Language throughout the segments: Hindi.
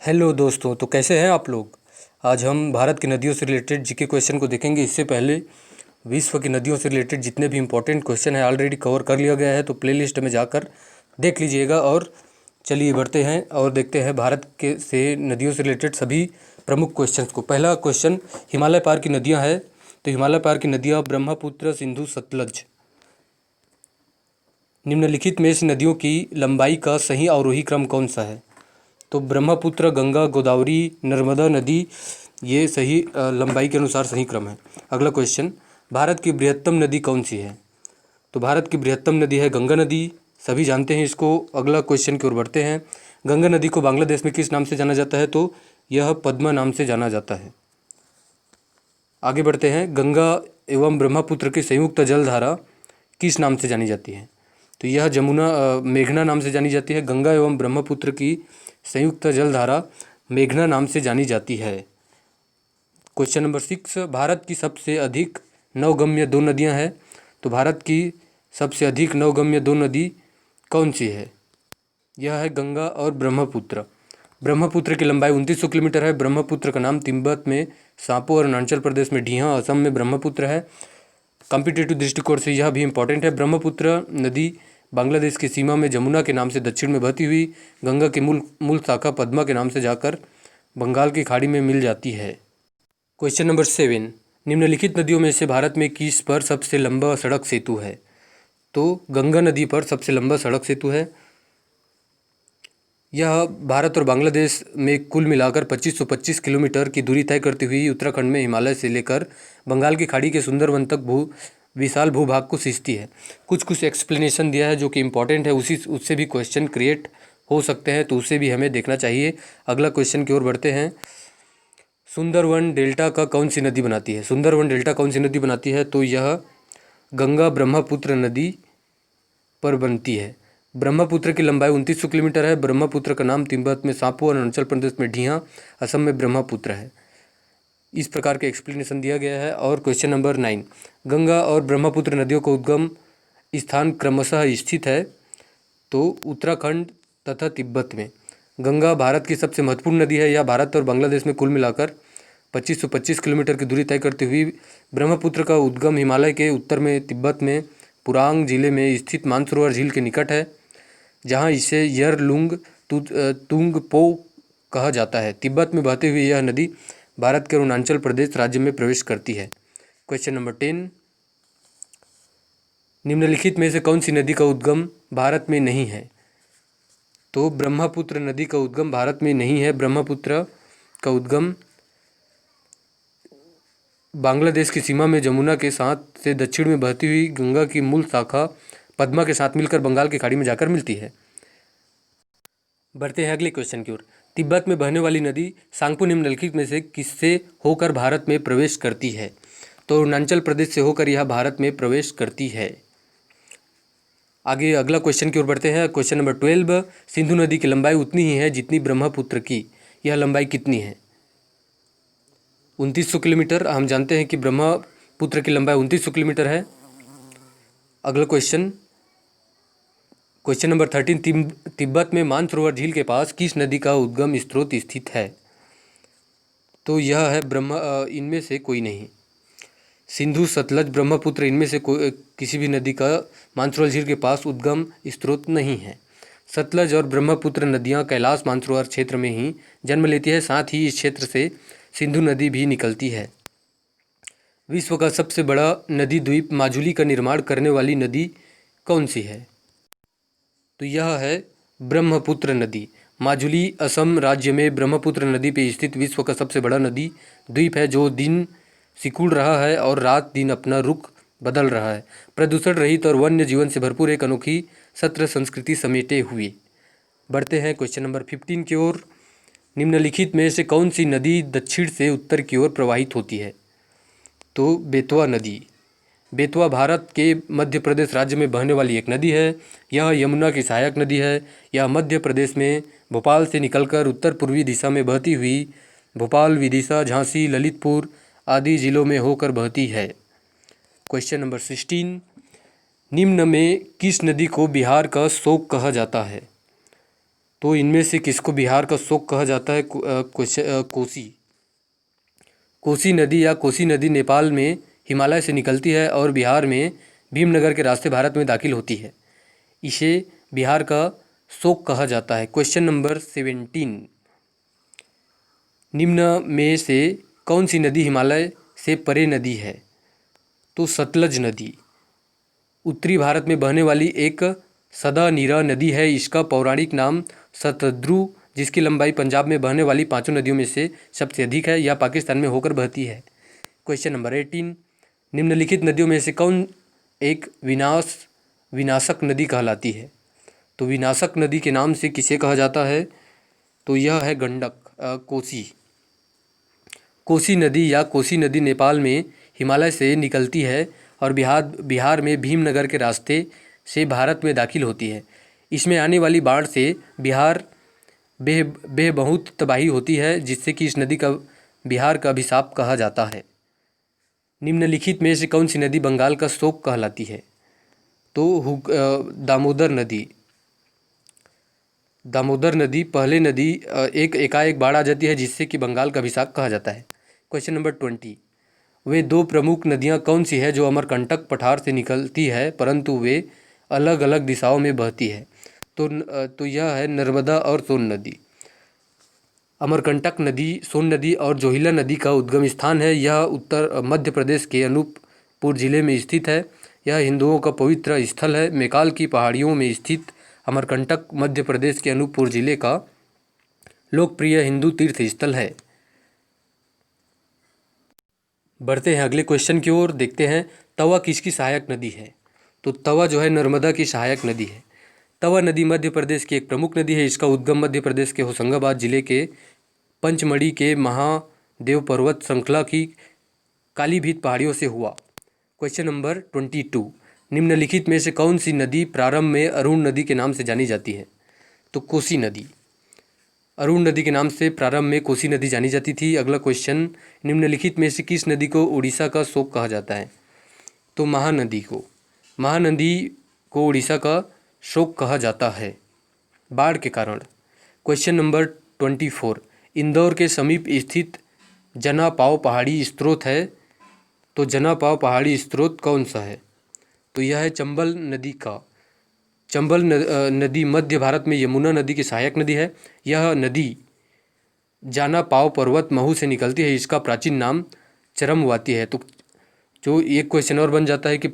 हेलो दोस्तों, तो कैसे हैं आप लोग। आज हम भारत की नदियों से रिलेटेड जीके क्वेश्चन को देखेंगे। इससे पहले विश्व की नदियों से रिलेटेड जितने भी इंपॉर्टेंट क्वेश्चन हैं ऑलरेडी कवर कर लिया गया है, तो प्लेलिस्ट में जाकर देख लीजिएगा। और चलिए बढ़ते हैं और देखते हैं भारत के से नदियों से रिलेटेड सभी प्रमुख क्वेश्चंस को। पहला क्वेश्चन हिमालय पार की नदियाँ है, तो हिमालय पार की नदियाँ ब्रह्मपुत्र, सिंधु, सतलज। निम्नलिखित में से नदियों की लंबाई का सही अवरोही क्रम कौन सा है। तो ब्रह्मपुत्र, गंगा, गोदावरी, नर्मदा नदी, ये सही लंबाई के अनुसार सही क्रम है। अगला क्वेश्चन, भारत की बृहत्तम नदी कौन सी है। तो भारत की बृहत्तम नदी है गंगा नदी, सभी जानते हैं इसको। अगला क्वेश्चन की ओर बढ़ते हैं। गंगा नदी को बांग्लादेश में किस नाम से जाना जाता है। तो यह पद्मा नाम से जाना जाता है। आगे बढ़ते हैं। गंगा एवं ब्रह्मपुत्र की संयुक्त जलधारा किस नाम से जानी जाती है। तो यह मेघना नाम से जानी जाती है। गंगा एवं ब्रह्मपुत्र की संयुक्त जलधारा मेघना नाम से जानी जाती है। क्वेश्चन नंबर 6, भारत की सबसे अधिक नवगम्य दो नदियां हैं। तो भारत की सबसे अधिक नवगम्य दो नदी कौन सी है। यह है गंगा और ब्रह्मपुत्र। ब्रह्मपुत्र की लंबाई 2900 किलोमीटर है। ब्रह्मपुत्र का नाम तिब्बत में सांपो और अरुणाचल प्रदेश में ढीहा, असम में ब्रह्मपुत्र है। कॉम्पिटिटिव दृष्टिकोण से यह भी इम्पॉर्टेंट है। ब्रह्मपुत्र नदी बांग्लादेश की सीमा में जमुना के नाम से दक्षिण में बहती हुई गंगा की मूल शाखा पद्मा के नाम से जाकर बंगाल की खाड़ी में मिल जाती है। क्वेश्चन नंबर 7, निम्नलिखित नदियों में से भारत में किस पर सबसे लंबा सड़क सेतु है। तो गंगा नदी पर सबसे लंबा सड़क सेतु है। यह भारत और बांग्लादेश में कुल मिलाकर 2525 किलोमीटर की दूरी तय करती हुई उत्तराखंड में हिमालय से लेकर बंगाल की खाड़ी के सुंदरवन तक विशाल भूभाग को सींचती है। कुछ एक्सप्लेनेशन दिया है जो कि इम्पोर्टेंट है, उससे भी क्वेश्चन क्रिएट हो सकते हैं, तो उसे भी हमें देखना चाहिए। अगला क्वेश्चन की ओर बढ़ते हैं। सुंदरवन डेल्टा का कौन सी नदी बनाती है। सुंदरवन डेल्टा कौन सी नदी बनाती है। तो यह गंगा ब्रह्मपुत्र नदी पर बनती है। ब्रह्मपुत्र की लंबाई 2900 किलोमीटर है। ब्रह्मपुत्र का नाम तिब्बत में सांपो और अरुणाचल प्रदेश में ढीहा, असम में ब्रह्मपुत्र है। इस प्रकार के एक्सप्लेनेशन दिया गया है। और क्वेश्चन नंबर 9, गंगा और ब्रह्मपुत्र नदियों का उद्गम स्थान क्रमशः स्थित है। तो उत्तराखंड तथा तिब्बत में। गंगा भारत की सबसे महत्वपूर्ण नदी है। यह भारत और बांग्लादेश में कुल मिलाकर 2525 किलोमीटर की दूरी तय करती हुई ब्रह्मपुत्र का उद्गम हिमालय के उत्तर में तिब्बत में पुरांग जिले में स्थित मानसरोवर झील के निकट है, जहां इसे यरलुंग तुंगपो कहा जाता है। तिब्बत में बहती हुई यह नदी भारत के अरुणाचल प्रदेश राज्य में प्रवेश करती है। क्वेश्चन नंबर 10, निम्नलिखित में से कौन सी नदी का उद्गम भारत में नहीं है। तो ब्रह्मपुत्र नदी का उद्गम भारत में नहीं है। ब्रह्मपुत्र का उद्गम बांग्लादेश की सीमा में जमुना के साथ से दक्षिण में बहती हुई गंगा की मूल शाखा पद्मा के साथ मिलकर बंगाल की खाड़ी में जाकर मिलती है। बढ़ते हैं अगले क्वेश्चन की ओर। तिब्बत में बहने वाली नदी सांगपो निम्नलिखित में से किससे होकर भारत में प्रवेश करती है। तो अरुणाचल प्रदेश से होकर यह भारत में प्रवेश करती है। आगे अगला क्वेश्चन की ओर बढ़ते हैं। क्वेश्चन नंबर 12, सिंधु नदी की लंबाई उतनी ही है जितनी ब्रह्मपुत्र की। यह लंबाई कितनी है। 2900 किलोमीटर। हम जानते हैं कि ब्रह्मपुत्र की लंबाई 2900 किलोमीटर है। अगला क्वेश्चन नंबर 13, तिब्बत में मानसरोवर झील के पास किस नदी का उद्गम स्रोत स्थित है। तो यह है इनमें से कोई नहीं। सिंधु, सतलज, ब्रह्मपुत्र, इनमें से किसी भी नदी का मानसरोवर झील के पास उद्गम स्रोत नहीं है। सतलज और ब्रह्मपुत्र नदियां कैलाश मानसरोवर क्षेत्र में ही जन्म लेती है। साथ ही इस क्षेत्र से सिंधु नदी भी निकलती है। विश्व का सबसे बड़ा नदी द्वीप माजुली का निर्माण करने वाली नदी कौन सी है। तो यह है ब्रह्मपुत्र नदी। माजुली असम राज्य में ब्रह्मपुत्र नदी पर स्थित विश्व का सबसे बड़ा नदी द्वीप है, जो दिन सिकुड़ रहा है और रात दिन अपना रुख बदल रहा है। प्रदूषण रहित और वन्य जीवन से भरपूर एक अनोखी सत्र संस्कृति समेटे हुए। बढ़ते हैं क्वेश्चन नंबर 15 की ओर। निम्नलिखित में से कौन सी नदी दक्षिण से उत्तर की ओर प्रवाहित होती है। तो बेतवा नदी। बेतवा भारत के मध्य प्रदेश राज्य में बहने वाली एक नदी है। यह यमुना की सहायक नदी है। यह मध्य प्रदेश में भोपाल से निकलकर उत्तर पूर्वी दिशा में बहती हुई भोपाल, विदिशा, झांसी, ललितपुर आदि जिलों में होकर बहती है। क्वेश्चन नंबर 16, निम्न में किस नदी को बिहार का शोक कहा जाता है। तो इनमें से किसको बिहार का शोक कहा जाता है? कोसी। कोसी नदी या कोसी नदी नेपाल में हिमालय से निकलती है और बिहार में भीमनगर के रास्ते भारत में दाखिल होती है। इसे बिहार का शोक कहा जाता है। क्वेश्चन नंबर 17, निम्न में से कौन सी नदी हिमालय से परे नदी है? तो सतलज नदी। उत्तरी भारत में बहने वाली एक सदा नीरा नदी है। इसका पौराणिक नाम सतद्रु, जिसकी लंबाई पंजाब में बहने वाली 5 नदियों में से सबसे अधिक है। यह पाकिस्तान में होकर बहती है। क्वेश्चन नंबर 18, निम्नलिखित नदियों में से कौन एक विनाशक नदी कहलाती है? तो विनाशक नदी के नाम से किसे कहा जाता है? तो यह है कोसी। कोसी नदी या कोसी नदी नेपाल में हिमालय से निकलती है और बिहार में भीमनगर के रास्ते से भारत में दाखिल होती है। इसमें आने वाली बाढ़ से बिहार बहुत तबाही होती है, जिससे कि इस नदी का बिहार का अभिशाप कहा जाता है। निम्नलिखित में से कौन सी नदी बंगाल का शोक कहलाती है? तो दामोदर नदी। दामोदर नदी पहले नदी एकाएक बाढ़ आ जाती है, जिससे कि बंगाल का अभिशाप कहा जाता है। क्वेश्चन नंबर 20, वे 2 प्रमुख नदियां कौन सी है जो अमरकंटक पठार से निकलती है परंतु वे अलग अलग दिशाओं में बहती है? तो यह है नर्मदा और सोन नदी। अमरकंटक नदी, सोन नदी और जोहिला नदी का उद्गम स्थान है। यह उत्तर मध्य प्रदेश के अनूपपुर जिले में स्थित है। यह हिंदुओं का पवित्र स्थल है। मैकाल की पहाड़ियों में स्थित अमरकंटक मध्य प्रदेश के अनूपपुर जिले का लोकप्रिय हिंदू तीर्थ स्थल है। बढ़ते हैं अगले क्वेश्चन की ओर। देखते हैं तवा किसकी सहायक नदी है? तो तवा जो है नर्मदा की सहायक नदी है। तवा नदी मध्य प्रदेश की एक प्रमुख नदी है। इसका उद्गम मध्य प्रदेश के होशंगाबाद जिले के पंचमढ़ी के महादेव पर्वत श्रृंखला की कालीभीत पहाड़ियों से हुआ। क्वेश्चन नंबर 22, निम्नलिखित में से कौन सी नदी प्रारंभ में अरुण नदी के नाम से जानी जाती है? तो कोसी नदी। अरुण नदी के नाम से प्रारंभ में कोसी नदी जानी जाती थी। अगला क्वेश्चन, निम्नलिखित में से किस नदी को उड़ीसा का शोक कहा जाता है? तो महानदी को। महानदी को उड़ीसा का शोक कहा जाता है बाढ़ के कारण। क्वेश्चन नंबर 24, इंदौर के समीप स्थित जनापाव पहाड़ी स्रोत है। तो जनापाव पहाड़ी स्रोत कौन सा है? तो यह है चंबल नदी का। चंबल नदी मध्य भारत में यमुना नदी की सहायक नदी है। यह नदी जनापाव पर्वत महू से निकलती है। इसका प्राचीन नाम चरमवाती है। तो जो एक क्वेश्चन और बन जाता है कि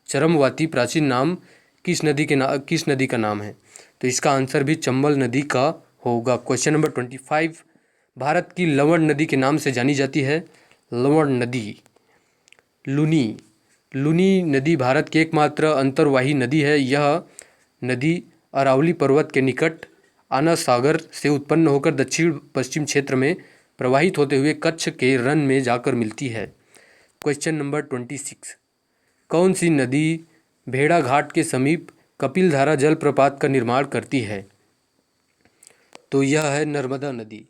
चरमवाती प्राचीन नाम किस नदी का नाम है? तो इसका आंसर भी चंबल नदी का होगा। क्वेश्चन नंबर 25, भारत की लवण नदी के नाम से जानी जाती है? लवण नदी। लूनी नदी भारत की एकमात्र अंतर्वाही नदी है। यह नदी अरावली पर्वत के निकट आना सागर से उत्पन्न होकर दक्षिण पश्चिम क्षेत्र में प्रवाहित होते हुए कच्छ के रन में जाकर मिलती है। क्वेश्चन नंबर 26, कौन सी नदी भेड़ा घाट के समीप कपिलधारा जलप्रपात का निर्माण करती है? तो यह है नर्मदा नदी।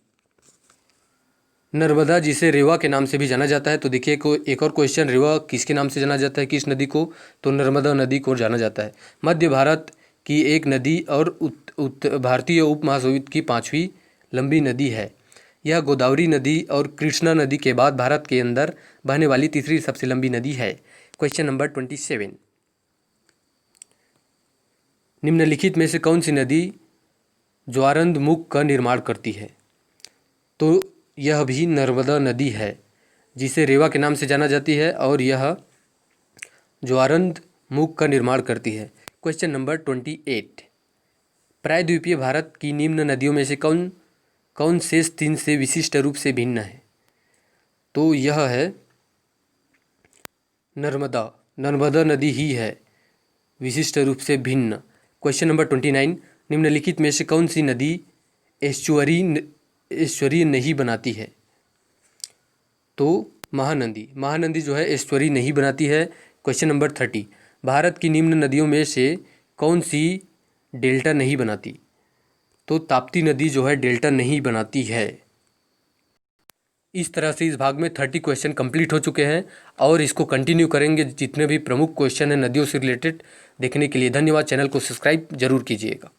नर्मदा जिसे रेवा के नाम से भी जाना जाता है। तो देखिए एक और क्वेश्चन, रेवा किसके नाम से जाना जाता है, किस नदी को? तो नर्मदा नदी को जाना जाता है। मध्य भारत की एक नदी और भारतीय उपमहाद्वीप की 5वीं लंबी नदी है। यह गोदावरी नदी और कृष्णा नदी के बाद भारत के अंदर बहने वाली तीसरी सबसे लंबी नदी है। क्वेश्चन नंबर 27, निम्नलिखित में से कौन सी नदी ज्वारंद मुख का निर्माण करती है? तो यह भी नर्मदा नदी है, जिसे रेवा के नाम से जाना जाती है और यह ज्वारंद मुख का निर्माण करती है। क्वेश्चन नंबर 28, प्रायद्वीपीय भारत की निम्न नदियों में से कौन शेष 3 से विशिष्ट रूप से भिन्न है? तो यह है नर्मदा नदी ही है विशिष्ट रूप से भिन्न। क्वेश्चन नंबर 29, निम्नलिखित में से कौन सी नदी एस्चुरी नहीं बनाती है? तो महानदी जो है एस्चुरी नहीं बनाती है। क्वेश्चन नंबर 30, भारत की निम्न नदियों में से कौन सी डेल्टा नहीं बनाती? तो ताप्ती नदी जो है डेल्टा नहीं बनाती है। इस तरह से इस भाग में 30 क्वेश्चन कंप्लीट हो चुके हैं और इसको कंटिन्यू करेंगे जितने भी प्रमुख क्वेश्चन हैं नदियों से रिलेटेड देखने के लिए। धन्यवाद। चैनल को सब्सक्राइब जरूर कीजिएगा।